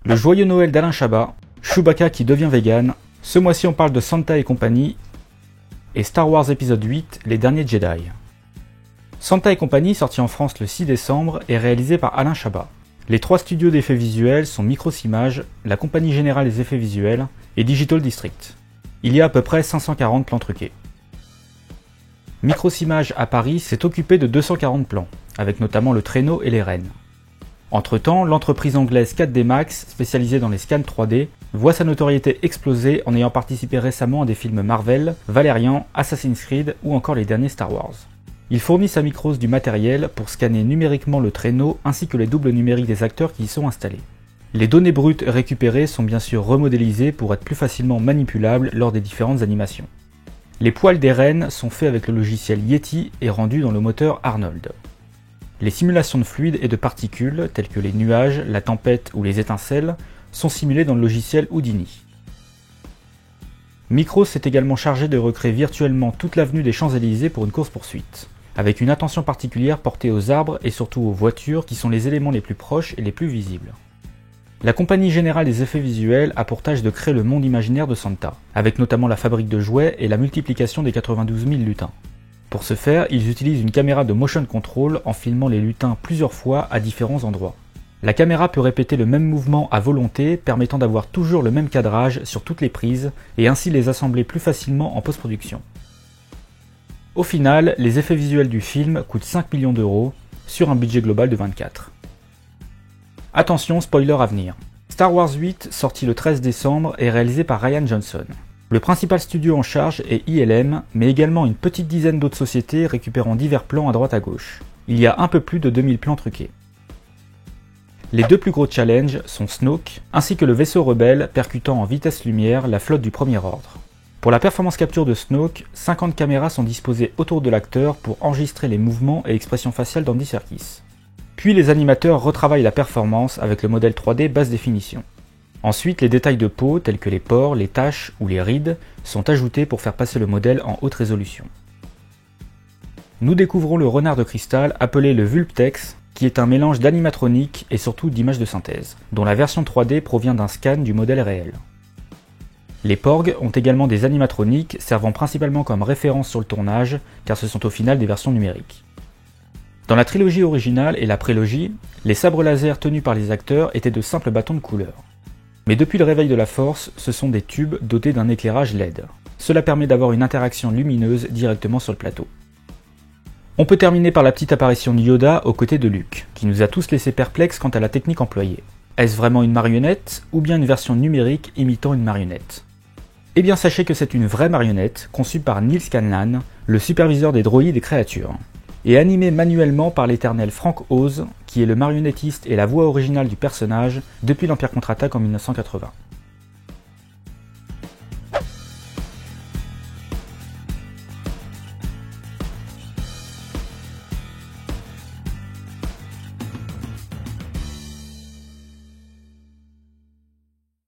Le joyeux Noël d'Alain Chabat, Chewbacca qui devient vegan, ce mois-ci on parle de Santa et compagnie, et Star Wars épisode 8, Les Derniers Jedi. Santa et compagnie, sorti en France le 6 décembre, est réalisé par Alain Chabat. Les trois studios d'effets visuels sont Microsimage, la Compagnie Générale des Effets Visuels et Digital District. Il y a à peu près 540 plans truqués. Microsimage à Paris s'est occupé de 240 plans, avec notamment le traîneau et les rennes. Entre-temps, l'entreprise anglaise 4D Max, spécialisée dans les scans 3D, voit sa notoriété exploser en ayant participé récemment à des films Marvel, Valérian, Assassin's Creed ou encore les derniers Star Wars. Ils fournissent à Micros du matériel pour scanner numériquement le traîneau ainsi que les doubles numériques des acteurs qui y sont installés. Les données brutes récupérées sont bien sûr remodélisées pour être plus facilement manipulables lors des différentes animations. Les poils des rennes sont faits avec le logiciel Yeti et rendus dans le moteur Arnold. Les simulations de fluides et de particules, telles que les nuages, la tempête ou les étincelles, sont simulées dans le logiciel Houdini. Micros s'est également chargé de recréer virtuellement toute l'avenue des Champs-Élysées pour une course-poursuite, avec une attention particulière portée aux arbres et surtout aux voitures qui sont les éléments les plus proches et les plus visibles. La Compagnie Générale des Effets Visuels a pour tâche de créer le monde imaginaire de Santa, avec notamment la fabrique de jouets et la multiplication des 92 000 lutins. Pour ce faire, ils utilisent une caméra de motion control en filmant les lutins plusieurs fois à différents endroits. La caméra peut répéter le même mouvement à volonté, permettant d'avoir toujours le même cadrage sur toutes les prises et ainsi les assembler plus facilement en post-production. Au final, les effets visuels du film coûtent 5 millions d'euros sur un budget global de 24. Attention, spoiler à venir. Star Wars 8, sorti le 13 décembre, est réalisé par Rian Johnson. Le principal studio en charge est ILM, mais également une petite dizaine d'autres sociétés récupérant divers plans à droite à gauche. Il y a un peu plus de 2000 plans truqués. Les deux plus gros challenges sont Snoke, ainsi que le vaisseau rebelle percutant en vitesse lumière la flotte du Premier Ordre. Pour la performance capture de Snoke, 50 caméras sont disposées autour de l'acteur pour enregistrer les mouvements et expressions faciales d'Andy Serkis. Puis les animateurs retravaillent la performance avec le modèle 3D basse définition. Ensuite, les détails de peau, tels que les pores, les taches ou les rides, sont ajoutés pour faire passer le modèle en haute résolution. Nous découvrons le renard de cristal appelé le Vulptex, qui est un mélange d'animatronique et surtout d'images de synthèse, dont la version 3D provient d'un scan du modèle réel. Les Porgs ont également des animatroniques servant principalement comme référence sur le tournage, car ce sont au final des versions numériques. Dans la trilogie originale et la prélogie, les sabres laser tenus par les acteurs étaient de simples bâtons de couleur. Mais depuis le réveil de la Force, ce sont des tubes dotés d'un éclairage LED. Cela permet d'avoir une interaction lumineuse directement sur le plateau. On peut terminer par la petite apparition de Yoda aux côtés de Luke, qui nous a tous laissés perplexes quant à la technique employée. Est-ce vraiment une marionnette, ou bien une version numérique imitant une marionnette ? Eh bien sachez que c'est une vraie marionnette, conçue par Neil Scanlan, le superviseur des droïdes et créatures, et animée manuellement par l'éternel Frank Oz, qui est le marionnettiste et la voix originale du personnage depuis l'Empire contre-attaque en 1980.